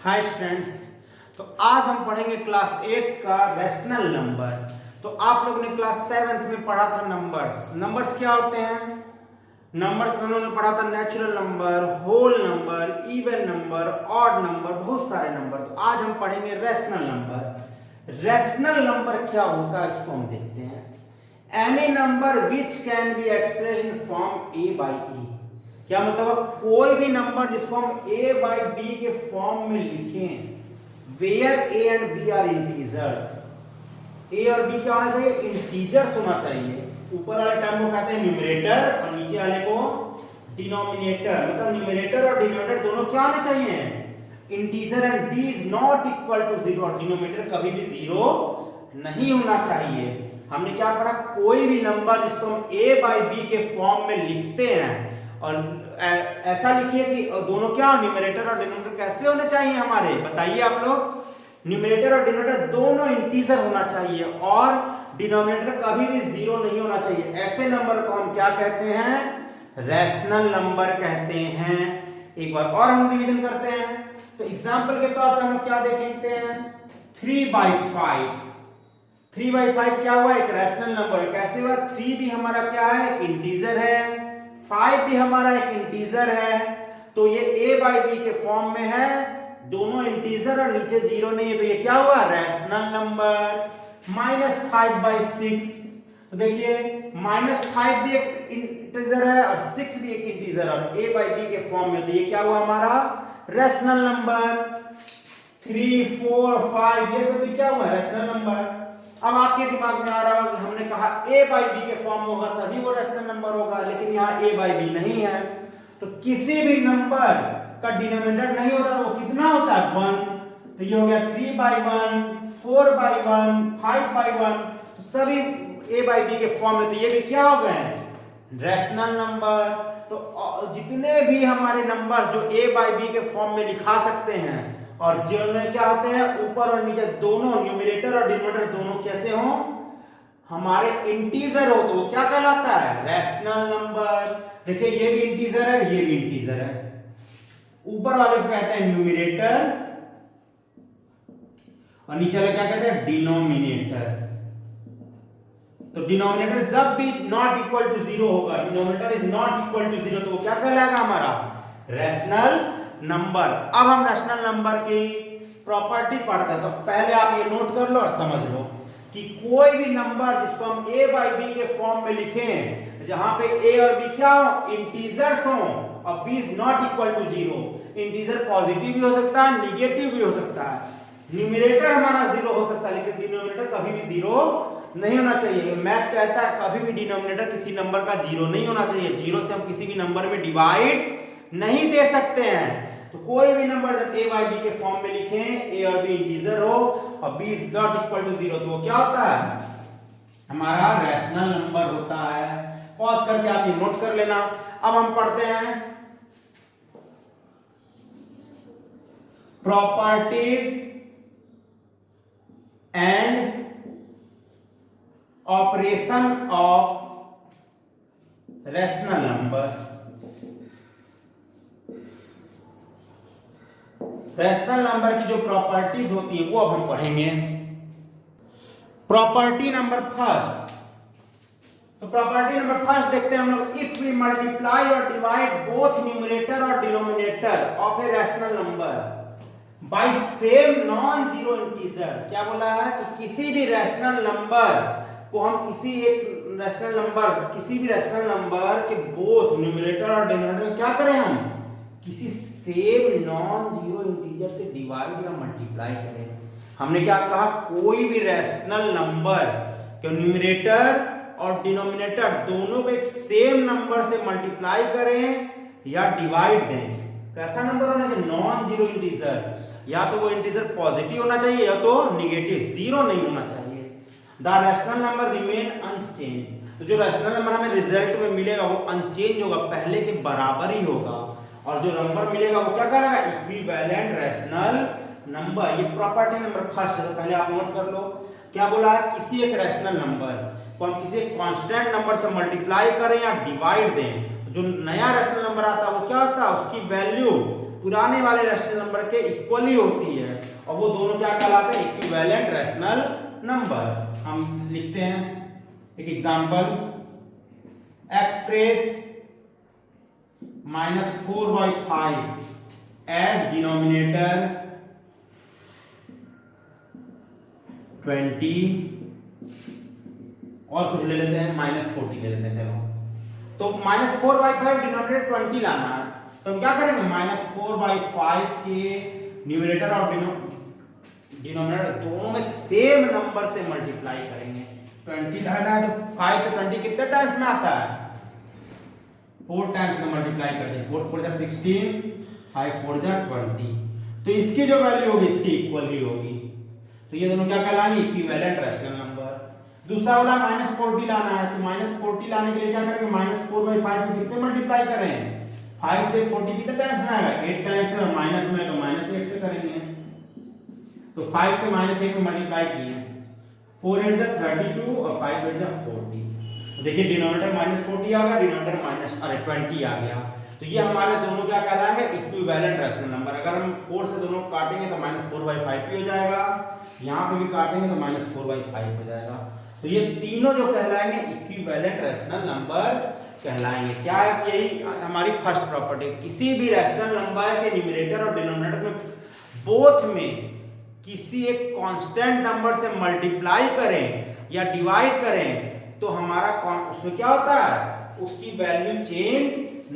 Hi students. तो आज हम पढ़ेंगे क्लास 8 का रैशनल नंबर। तो आप लोगों ने क्लास 7th में पढ़ा था नंबर्स क्या होते हैं। नंबर्स में उन्होंने पढ़ा था natural number, whole number, even number, odd number, बहुत सारे नंबर। तो आज हम पढ़ेंगे रैशनल नंबर। रैशनल नंबर क्या होता है इसको हम देखते हैं। Any number which can be expressed in form a by e. क्या मतलब कोई भी नंबर जिसको हम a बाई बी के फॉर्म में लिखें, where a and b are integers. a और b क्या होना चाहिए? इंटीजर्स होना चाहिए। ऊपर वाले टर्म को कहते हैं न्यूमरेटर और नीचे वाले को डिनोमिनेटर। मतलब न्यूमरेटर और डिनोमिनेटर दोनों क्या होने चाहिए? Integer. And b is not equal to zero. और डिनोमिनेटर कभी भी जीरो नहीं होना चाहिए। हमने क्या पढ़ा? कोई भी नंबर जिसको हम a बाई बी के फॉर्म में लिखते हैं और ऐसा लिखिए कि दोनों क्या, न्यूमरेटर और डिनोमिनेटर कैसे होने चाहिए हमारे, बताइए आप लोग। न्यूमरेटर और डिनोमिनेटर दोनों इंटीजर होना चाहिए और डिनोमिनेटर कभी भी जीरो नहीं होना चाहिए। ऐसे नंबर को हम क्या कहते हैं? रैशनल नंबर कहते हैं। एक बार और हम डिवीजन करते हैं। तो एग्जांपल के तौर पर हम क्या देखते हैं? 3/5। 3/5 क्या हुआ? एक रैशनल नंबर। कैसे हुआ? 3 भी हमारा क्या है? एक इंटीजर है। 5 भी हमारा एक इंटीजर है। तो ये a बाई बी के फॉर्म में है, दोनों इंटीजर और नीचे जीरो नहीं है। तो ये क्या हुआ? Rational number. -5/6। तो देखिए -5 भी एक इंटीजर है और 6 भी एक इंटीजर है और a बाई बी के फॉर्म में। तो ये क्या हुआ हमारा? Rational number. 3, 4, 5 ये सब भी क्या हुआ? Rational number. अब आपके दिमाग में आ रहा होगा कि हमने कहा a बाई बी के फॉर्म में होगा तभी वो रैशनल नंबर होगा, लेकिन यहाँ a बाई बी नहीं है। तो किसी भी नंबर का डिनोमिनेटर नहीं होता तो वो कितना होता है? 1। तो ये हो गया 3/1, 4/1, 5/1। तो सभी a बाई बी के फॉर्म में। तो ये भी क्या हो गए? Rational number. तो जितने भी हमारे नंबर जो a बाई बी के फॉर्म में लिखा सकते हैं और जिनमें क्या होते हैं, ऊपर और नीचे दोनों न्यूमरेटर और डिनोमिनेटर दोनों कैसे हो? हमारे इंटीजर हो। तो वो क्या कहलाता है? Rational number. देखिए ये भी इंटीजर है, ये भी इंटीजर है। ऊपर वाले को कहते हैं न्यूमरेटर और नीचे वाले क्या कहते हैं? डिनोमिनेटर। तो डिनोमिनेटर जब भी नॉट इक्वल टू जीरो होगा, denominator is not equal to zero, तो वो क्या कहलाएगा हमारा? Rational number. अब हम रैशनल नंबर की प्रॉपर्टी पढ़ते हैं। तो पहले आप ये नोट कर लो और समझ लो कि कोई भी नंबर जिसको हम a बाई बी के फॉर्म में लिखें, जहां पे a और b क्या हो? इंटीजर्स हो और b is not equal to zero. Integer positive भी हो सकता है, निगेटिव भी हो सकता है। न्यूमरेटर हमारा जीरो हो सकता है लेकिन डिनोमिनेटर कभी भी जीरो नहीं होना चाहिए। मैथ कहता है कभी भी डिनोमिनेटर किसी नंबर का जीरो नहीं होना चाहिए। जीरो से हम किसी भी नंबर में डिवाइड नहीं दे सकते हैं। तो कोई भी नंबर जब a बाई बी के फॉर्म में लिखें, a और b इंटीजर हो और b is not equal to zero, तो वो क्या होता है? हमारा रैशनल नंबर होता है। पॉज करके आप ये नोट कर लेना। अब हम पढ़ते हैं properties and operation of rational number. Rational number की जो प्रॉपर्टीज होती है वो अब हम पढ़ेंगे। Property number first. तो प्रॉपर्टी नंबर फर्स्ट देखते हैं हम लोग। इफ वी मल्टीप्लाई और डिवाइड बोथ न्यूमरेटर और denominator of a rational number by same non zero integer. क्या बोला है? कि किसी भी रैशनल नंबर को हम किसी भी रैशनल नंबर के बोथ न्यूमरेटर और डिनोमिनेटर क्या करें? हम किसी सेम नॉन जीरो इंटीजर से डिवाइड या मल्टीप्लाई करें। हमने क्या कहा? कोई भी रैशनल नंबर के न्यूमरेटर और डिनोमिनेटर दोनों को एक सेम नंबर से मल्टीप्लाई करें या डिवाइड दें। कैसा नंबर होना चाहिए? Non zero integer. या तो वो इंटीजर पॉजिटिव होना चाहिए या तो निगेटिव, जीरो नहीं होना चाहिए। The rational number remain unchange. तो जो रैशनल नंबर हमें रिजल्ट में मिलेगा वो अनचेंज होगा, पहले के बराबर ही होगा। और जो नंबर मिलेगा वो क्या करेगा? Equivalent rational number. ये प्रॉपर्टी नंबर फर्स्ट है। तो पहले आप नोट कर लो क्या बोला है? किसी एक रैशनल नंबर को हम किसी एक कांस्टेंट नंबर से मल्टीप्लाई करें या डिवाइड दें, जो नया रैशनल नंबर आता है वो क्या होता है? उसकी वैल्यू पुराने वाले रैशनल नंबर के इक्वल ही होती है, और वो दोनों क्या कहलाते हैं, इक्विवेलेंट रैशनल नंबर। हम लिखते हैं एक एग्जांपल, एक्सप्रेस -4/5 एज डिनोमिनेटर 20 और कुछ ले लेते हैं -40 ले लेते हैं। चलो तो -4/5 डिनोमिनेटर 20 लाना है, तो हम क्या करेंगे, -4/5 के न्यूमरेटर और डिनोमिनेटर दोनों में सेम नंबर से मल्टीप्लाई करेंगे। 20 डालना है तो 5 से 20 कितने टाइम्स में आता है, 4 टाइम्स में मल्टीप्लाई कर देंगे। 4 4 16, 5 4 20, तो इसकी जो वैल्यू होगी इसकी इक्वल ही होगी। तो ये दोनों क्या कहलाएंगे, इक्विवेलेंट रैशनल नंबर। दूसरा वाला -40 लाना है, तो -40 लाने के लिए क्या करेंगे, -4/5 को किससे मल्टीप्लाई करें, 5 से 40 कितने टाइम्स में आएगा, 8 टाइम्स में, और माइनस में तो -8 से करेंगे। तो 5 से -8 में मल्टीप्लाई किए, 4 8 32 और 5 8 40। तो देखिए डिनोमिनेटर -40 आ गया, डिनोमिनेटर 20 आ गया। तो ये हमारे दोनों क्या कहलाएंगे, इक्विवेलेंट रैशनल नंबर। अगर हम 4 से दोनों काटेंगे तो -4/5 भी हो जाएगा, यहाँ पे भी काटेंगे तो -4/5 हो जाएगा। तो ये तीनों जो कहलाएंगे इक्विवेलेंट रैशनल नंबर कहलाएंगे। क्या है, यही हमारी फर्स्ट प्रॉपर्टी, किसी भी रैशनल नंबर के न्यूमरेटर और डिनोमिनेटर में बोथ में किसी एक कांस्टेंट नंबर से मल्टीप्लाई करें या डिवाइड करें तो हमारा उसमें क्या होता है, उसकी वैल्यू चेंज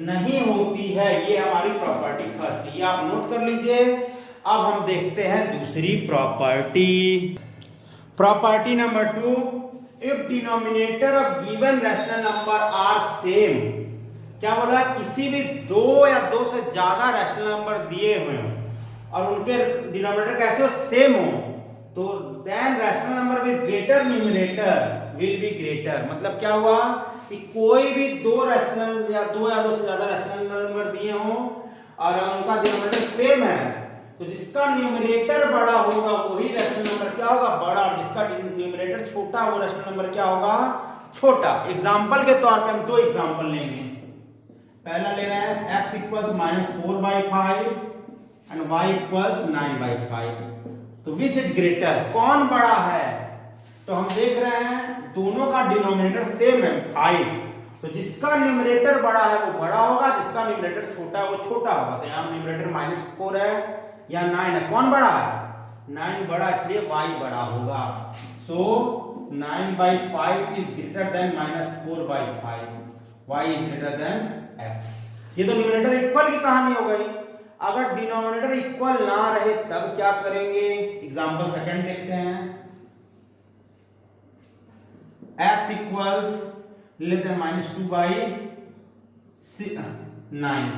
नहीं होती है। ये हमारी प्रॉपर्टी फर्स्ट, ये आप नोट कर लीजिए। अब हम देखते हैं दूसरी property, property number 2, if denominator of given rational number are same. क्या बोला, किसी भी दो या दो से ज्यादा रैशनल नंबर दिए हुए हो और उनके डिनोमिनेटर कैसे हो, सेम हो, तो then rational number with greater numerator will be greater. मतलब क्या हुआ कि कोई भी दो रैशनल या दो से ज्यादा रैशनल नंबर दिए हो और उनका डिनोमिनेटर सेम है, तो जिसका न्यूमरेटर बड़ा होगा वही रैशनल नंबर क्या होगा, बड़ा, और जिसका न्यूमरेटर छोटा वो रैशनल नंबर क्या होगा, छोटा। एग्जांपल के तौर पे हम दो एग्जांपल लेंगे। पहला ले रहे हैं x equals -4/5 and y equals 9/5। तो विच इज ग्रेटर, कौन बड़ा है, तो हम देख रहे हैं दोनों का डिनोमिनेटर सेम है 5, तो जिसका न्यूमरेटर बड़ा है वो बड़ा होगा, जिसका न्यूमरेटर छोटा है वो छोटा होगा। तो यहां न्यूमरेटर -4 है या 9 है, कौन बड़ा है, 9 बड़ा, इसलिए y बड़ा होगा। सो 9/5 is greater than -4/5, y is greater than x। ये तो न्यूमरेटर इक्वल की कहानी हो गई। अगर डिनोमिनेटर इक्वल ना रहे तब क्या करेंगे, एग्जांपल सेकंड देखते हैं। x इक्वल्स लेते हैं -2/9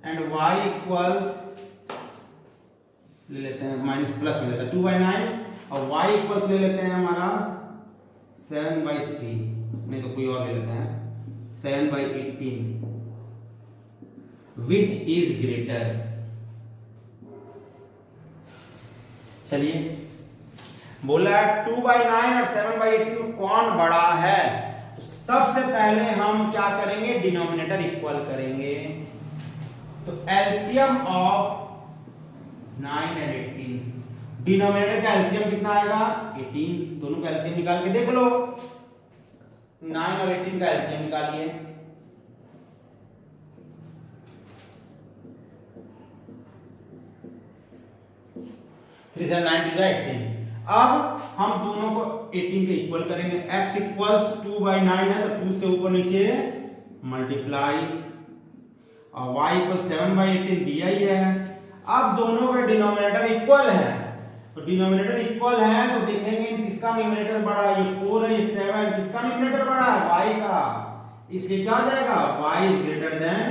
एंड y इक्वल्स ले लेते हैं प्लस में लेते हैं 2/9 और y इक्वल्स ले लेते हैं हमारा 7/3, नहीं तो कोई और ले लेते हैं 7/18। विच इज ग्रेटर, चलिए बोला 2/9 और 7/18 कौन बड़ा है, तो सबसे पहले हम क्या करेंगे, डिनोमिनेटर इक्वल करेंगे। तो एलसीएम ऑफ 9 एंड 18, डिनोमिनेटर का एलसीएम कितना आएगा 18, दोनों का एलसीएम निकाल के देख लो, 9 और 18 का एलसीएम निकालिए। 3 7 9 2 18। अब हम दोनों को 18 के इक्वल करेंगे। x इक्वल्स 2/9 है तो 2 से ऊपर नीचे मल्टीप्लाई, और y इक्वल 7/18 दिया ही है। अब दोनों का डिनोमिनेटर इक्वल है, तो डिनोमिनेटर इक्वल है तो देखेंगे किसका न्यूमरेटर बड़ा है, ये 4 है ये 7, किसका न्यूमरेटर बड़ा है, y का, इसलिए क्या हो जाएगा, y is greater than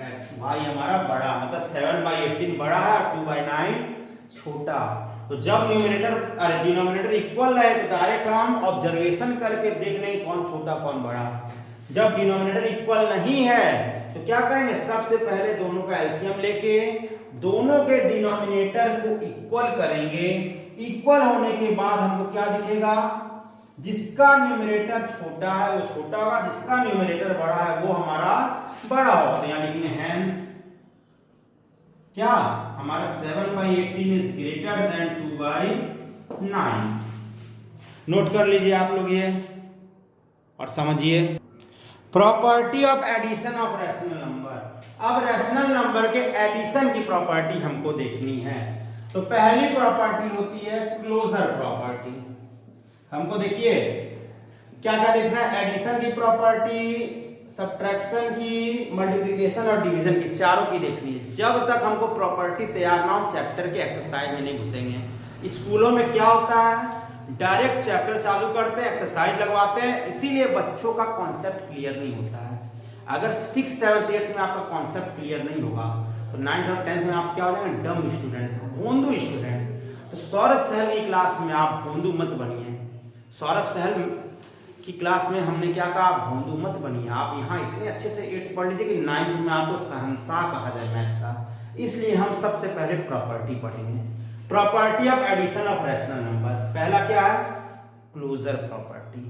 x, y हमारा बड़ा, मतलब 7/18 बड़ा है, 2/9 छोटा। तो जब न्यूमरेटर डिनोमिनेटर इक्वल है तो डायरेक्ट हम ऑब्जर्वेशन करके देख लेंगे कौन छोटा कौन बड़ा। जब डिनोमिनेटर इक्वल नहीं है तो क्या करेंगे, सबसे पहले दोनों का एलसीएम लेके दोनों के डिनोमिनेटर को इक्वल करेंगे। इक्वल होने के बाद हमको क्या दिखेगा, जिसका न्यूमरेटर छोटा है वो छोटा होगा, जिसका न्यूमरेटर बड़ा है वो हमारा बड़ा होगा। तो यहां लिखेंगे हेंस क्या हमारा 7/18 इज ग्रेटर देन 2/9। नोट कर लीजिए आप लोग ये और समझिए। Property of addition of rational number. अब रैशनल नंबर के एडिशन की प्रॉपर्टी हमको देखनी है। तो पहली प्रॉपर्टी होती है क्लोजर प्रॉपर्टी। हमको देखिए क्या क्या देखना है, एडिशन की प्रॉपर्टी, सब्ट्रैक्शन की, मल्टीप्लिकेशन और डिवीजन की, चारों की देखनी है। जब तक हमको प्रॉपर्टी तैयार ना हो चैप्टर के एक्सरसाइज में नहीं घुसेंगे। स्कूलों में क्या होता है, डायरेक्ट चैप्टर चालू करते हैं, एक्सरसाइज लगवाते हैं, इसीलिए बच्चों का कॉन्सेप्ट क्लियर नहीं होता है। अगर 6, 7, 8 में आपका कॉन्सेप्ट क्लियर नहीं होगा तो 9th और 10th में आप क्या हो जाएंगे, डम स्टूडेंट, भोंदू स्टूडेंट। तो सौरभ सहल की क्लास में आप भोंदू मत बनिए। सौरभ सहल की क्लास में हमने क्या कहा, भोंदू मत बनिए। आप यहाँ इतने अच्छे से 8th पढ़ लीजिए कि 9th में आपको शहंशाह कहा जाए मैथ का। इसलिए हम सबसे पहले प्रॉपर्टी पढ़ेंगे, property of addition of rational number. पहला क्या है, क्लोजर प्रॉपर्टी।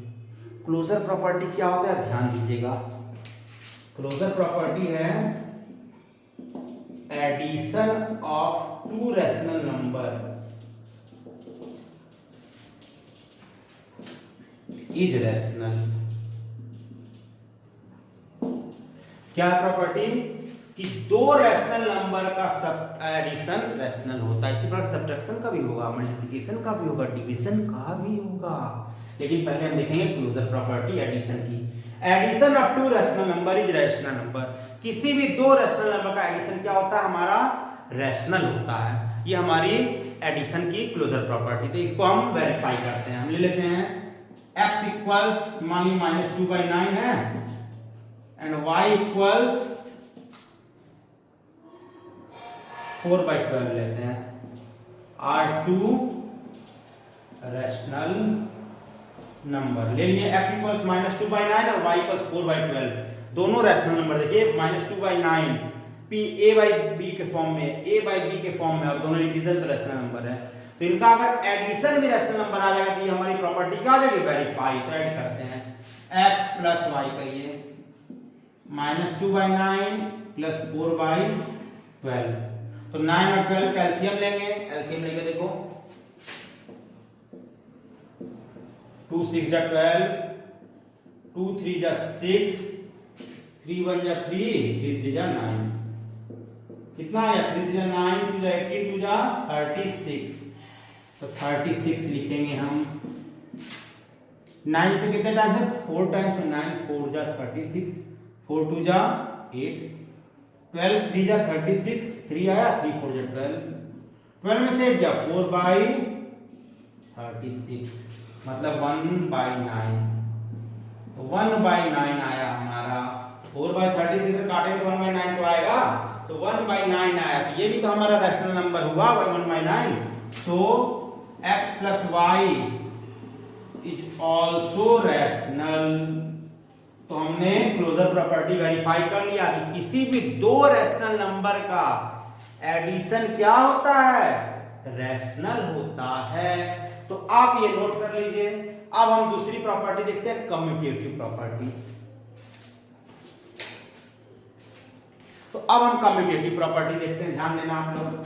क्लोजर प्रॉपर्टी क्या होता है, ध्यान दीजिएगा। क्लोजर प्रॉपर्टी है addition of two rational number is rational. क्या प्रॉपर्टी कि दो रैशनल नंबर का सब एडिशन रैशनल होता है। इसी प्रकार सब्ट्रैक्शन का भी होगा, मल्टीप्लिकेशन का भी होगा, डिवीजन का भी होगा। लेकिन पहले हम देखेंगे क्लोजर प्रॉपर्टी एडिशन की। Addition of two rational number is rational number. किसी भी दो रैशनल नंबर का एडिशन क्या होता है, हमारा रैशनल होता है। ये हमारी एडिशन की क्लोजर प्रॉपर्टी। तो इसको हम वेरीफाई करते हैं। हम ले लेते हैं x इक्वल्स मान ली -2/9 है एंड y इक्वल्स 4/12 लेते हैं। R2 रैशनल नंबर ले लिए। x इक्वल्स -2/9 और y इक्वल्स 4/12, दोनों रैशनल नंबर। देखिए -2/9 a/b के फॉर्म में, a/b के फॉर्म में, और दोनों डिवीजन तो रैशनल नंबर है। तो इनका अगर एडिशन भी रैशनल नंबर आ जाएगा तो ये हमारी प्रॉपर्टी क्या आ जाएगी, वेरीफाई। तो ऐड करते हैं x प्लस y का ये -2/9 प्लस 4/12। तो 9 और 12 का एलसीएम लेंगे। एलसीएम लेके देखो 2 6 जा 12, 2 3 जा 6, 3 1 जा 3, 3 3 जा 9। कितना आया, 3 3 जा 9, 2 जा 18, 2 जा 36। तो 36 लिखेंगे हम। 9 से कितने टाइम है, 4 टाइम्स। तो 9 4 जा 36, 4 2 जा 8, 12 3 जा 36, 3 आया, 3 4 जा 12, 12 में से 8 जा 4/36, मतलब 1/9। तो 1/9 आया हमारा। 4/36 से काटेंगे तो 1/9 तो आएगा। तो 1/9 आया। तो ये भी तो हमारा रैशनल नंबर हुआ 1/9। तो x plus y is also rational। तो हमने क्लोजर प्रॉपर्टी वेरीफाई कर लिया कि किसी भी दो रैशनल नंबर का एडिशन क्या होता है, रैशनल होता है। तो आप ये नोट कर लीजिए। अब हम दूसरी प्रॉपर्टी देखते हैं, कम्यूटेटिव प्रॉपर्टी। तो अब हम कम्यूटेटिव प्रॉपर्टी देखते हैं, ध्यान देना आप लोग।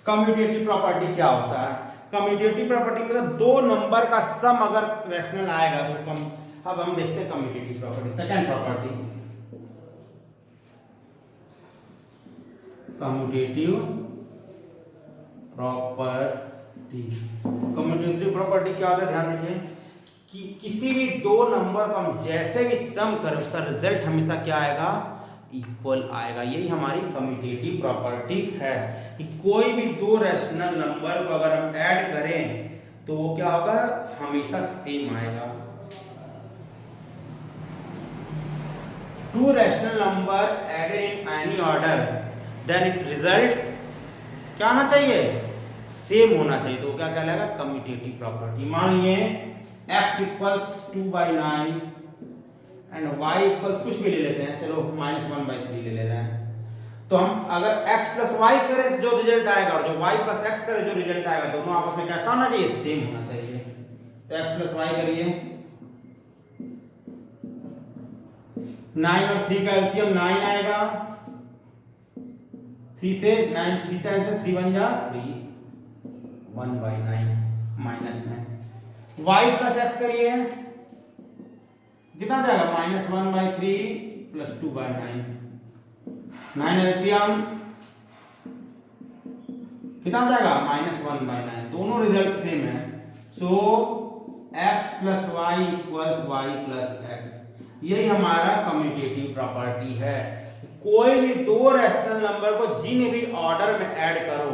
कम्यूटेटिव प्रॉपर्टी क्या होता है, कम्यूटेटिव प्रॉपर्टी मतलब दो नंबर का सम अगर रैशनल आएगा तो कम। अब हम देखते हैं commutative property. Second property, commutative property. Commutative property क्या होता है, ध्यान दीजिए कि किसी भी दो नंबर को हम जैसे भी सम करें उसका रिजल्ट हमेशा क्या आएगा, इक्वल आएगा। यही हमारी कम्यूटेटिव प्रॉपर्टी है कि कोई भी दो रैशनल नंबर को अगर हम ऐड करें तो वो क्या होगा, हमेशा सेम आएगा। Two rational number added in any order then it result क्या आना चाहिए, सेम होना चाहिए। तो क्या कहलाएगा, कम्यूटेटिव प्रॉपर्टी। मान लीजिए x equals 2/9 and y equals कुछ भी ले लेते हैं, चलो -1/3 ले रहे हैं। तो हम अगर x प्लस y करें जो रिजल्ट आएगा और जो y प्लस x करें जो रिजल्ट आएगा, दोनों आपस में कैसा होना चाहिए, सेम होना चाहिए। तो x प्लस y करिए 9 और 3 का एलसीएम 9 आएगा, 3 से 9 3 टाइम्स है, 3 1 जा 3, 1/9 -9। y प्लस एक्स करिए, कितना जाएगा -1/3 प्लस 2/9, 9 एलसीएम कितना जाएगा -1/9। दोनों रिजल्ट सेम है, so x plus y equals y plus x. यही हमारा कम्यूटेटिव प्रॉपर्टी है। कोई भी दो रैशनल नंबर को जिन भी ऑर्डर में ऐड करो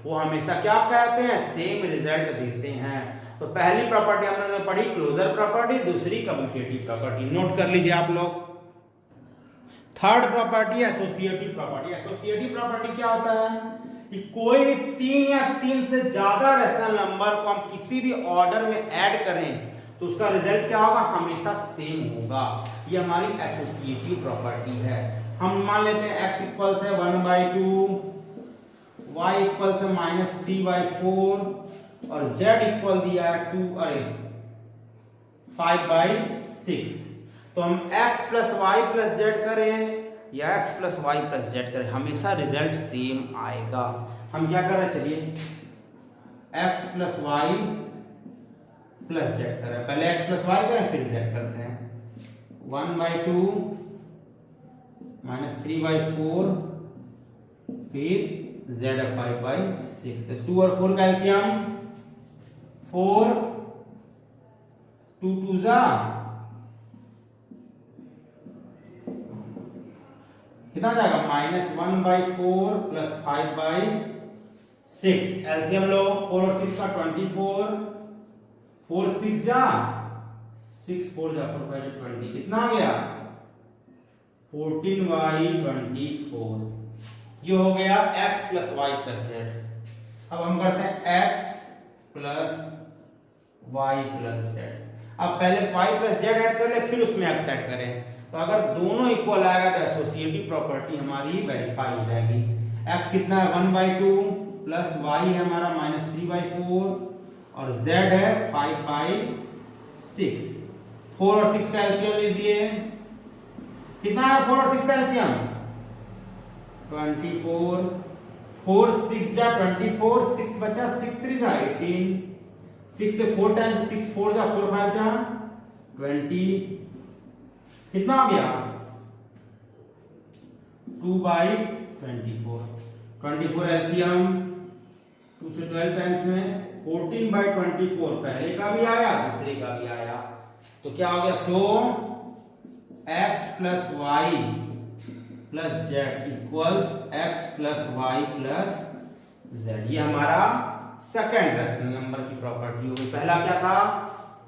वो हमेशा क्या कहते हैं, सेम रिजल्ट देते हैं। तो पहली प्रॉपर्टी हमने पढ़ी क्लोजर प्रॉपर्टी, दूसरी कम्यूटेटिव प्रॉपर्टी, नोट कर लीजिए आप लोग। Third property associative property. Associative property क्या होता है कि कोई भी 3 या 3 से ज्यादा रैशनल नंबर को हम किसी भी ऑर्डर में ऐड करें तो उसका रिजल्ट क्या होगा, हमेशा सेम होगा। ये हमारी एसोसिएटिव प्रॉपर्टी है। हम मान लेते हैं x इक्वल्स है 1/2, y इक्वल्स है -3/4 और z इक्वल दिया है 5/6। तो हम x plus y plus z करें या x plus y plus z करें, हमेशा रिजल्ट सेम आएगा। हम क्या कर रहे हैं, चलिए x plus y plus z करें, पहले x प्लस वाई करें फिर जेड करते हैं। 1/2 -3/4 फिर z 5/6। 2 और 4 का एलसीएम 4, 2 2 जा कितना जाएगा -1/4 प्लस 5/6। एलसीएम लो, 4 और 6 का 24, 4 6 जा 6 4 जा 4 5 20, कितना आ गया 14/24। ये हो गया x plus y plus z. अब हम करते हैं x plus y plus z. अब पहले y प्लस जेड ऐड कर ले, फिर उसमें x ऐड करें। तो अगर दोनों इक्वल आएगा तो एसोसिएटिव प्रॉपर्टी हमारी वेरीफाई हो जाएगी। x कितना है 1/2 प्लस y है हमारा -3/4 और z है 5/6। 4 और 6 का एलसीएम लीजिए, कितना है 4 और 6 का एलसीएम 24। 4 6 जा 24, 6 बचा 6 3 जा 18, 6 से 4 टाइम्स 6 4 जा 4 5 जा 20, कितना आ गया 2/24। 24 एलसीएम 2 से 12 टाइम्स में 14/24, पहले का भी आया दूसरे का भी आया। तो क्या हो गया, so x plus y plus z equals x plus y plus z. ये हमारा सेकंड रैशनल नंबर की प्रॉपर्टी होगी। पहला क्या था,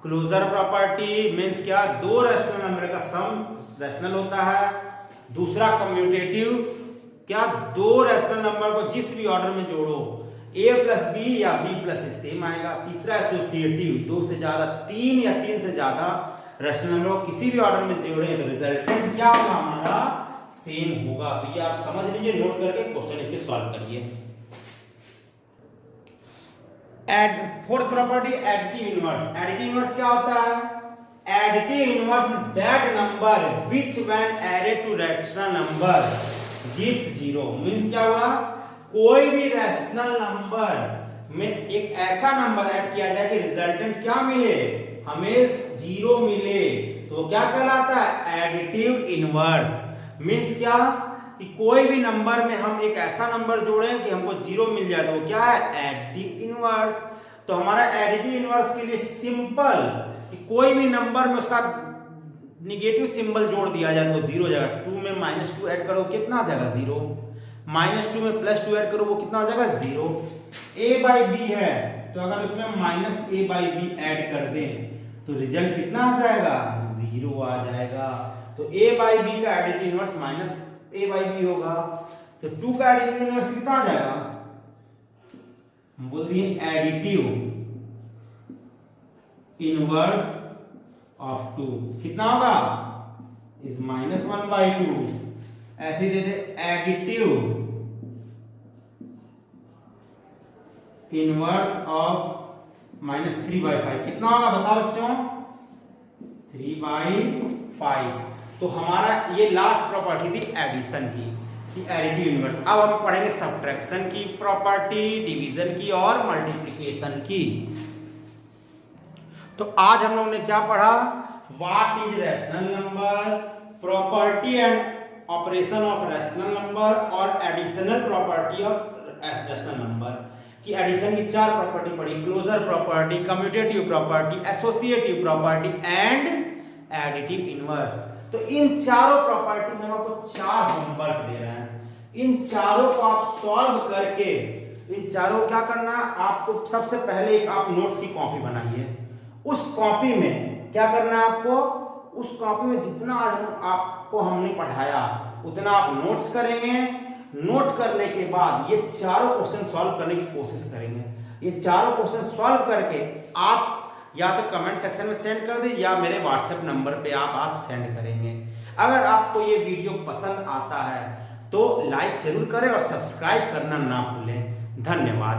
क्लोजर प्रॉपर्टी, मींस क्या, दो रैशनल नंबर का सम रैशनल होता है। दूसरा कम्यूटेटिव, क्या, दो रैशनल नंबर को जिस भी ऑर्डर में जोड़ो a प्लस बी या b प्लस ए सेम आएगा। तीसरा एसोसिएटिव, दो से ज्यादा, 3 या 3 से ज्यादा रैशनल नंबर को किसी भी ऑर्डर में जोड़े तो रिजल्टेंट क्या होगा, हमारा सेम होगा। तो ये आप समझ लीजिए, नोट करके क्वेश्चन इसके सॉल्व करिए। Fourth property additive inverse. Additive inverse क्या होता है, additive inverse is that number which when added to rational number gives zero. Means क्या हुआ, कोई भी रैशनल नंबर में एक ऐसा नंबर ऐड किया जाए कि रिजल्टेंट क्या मिले, हमें जीरो मिले, तो क्या कहलाता है, एडिटिव इनवर्स। मींस क्या कि कोई भी नंबर में हम एक ऐसा नंबर जोड़ें कि हमको जीरो मिल जाए तो वो क्या है, एडिटिव इनवर्स। तो हमारा एडिटिव इनवर्स के लिए सिंपल कि कोई भी नंबर में उसका निगेटिव सिंबल जोड़ दिया जाए तो वो जीरो हो जाएगा। 2 में -2 ऐड करो कितना आ जाएगा, जीरो। -2 में +2 ऐड करो वो कितना हो जाएगा, जीरो। a/b है तो अगर उसमें -a/b ऐड कर दें तो रिजल्ट कितना आ जाएगा, जीरो आ जाएगा। तो a/b का एडिटिव इनवर्स -a/b होगा। तो 2 का एडिटिव इनवर्स कितना आ जाएगा, हम बोल दिए एडिटिव इनवर्स ऑफ 2 कितना होगा, इज -1/2। ऐसे दे दे एडिटिव इनवर्स ऑफ -3/5 कितना होगा, बताओ बच्चों, 3/5। तो हमारा ये लास्ट प्रॉपर्टी थी एडिशन की, एडिटिव इनवर्स। अब हम पढ़ेंगे सब्ट्रैक्शन की प्रॉपर्टी, डिवीजन की और मल्टीप्लिकेशन की। तो आज हम लोगों ने क्या पढ़ा, what is rational number, property and operation of rational number और additional property of rational number की एडिशन की 4 प्रॉपर्टी पढ़ी, closure property, commutative property, associative property and additive inverse. तो इन चारों प्रॉपर्टी में हम आपको 4 होमवर्क दे रहे हैं। इन चारों को आप सॉल्व करके, इन चारों क्या करना है आपको, सबसे पहले एक आप नोट्स की कॉपी बनाइए। उस कॉपी में क्या करना है आपको, उस कॉपी में जितना आज आपको हमने पढ़ाया उतना आप नोट्स करेंगे। नोट करने के बाद ये चारों क्वेश्चन सॉल्व करने की कोशिश करेंगे। ये चारों क्वेश्चन सॉल्व करके आप या तो कमेंट सेक्शन में सेंड कर दीजिए या मेरे व्हाट्सएप नंबर पे आप आज सेंड करेंगे। अगर आपको ये वीडियो पसंद आता है तो लाइक जरूर करें और सब्सक्राइब करना ना भूलें। धन्यवाद।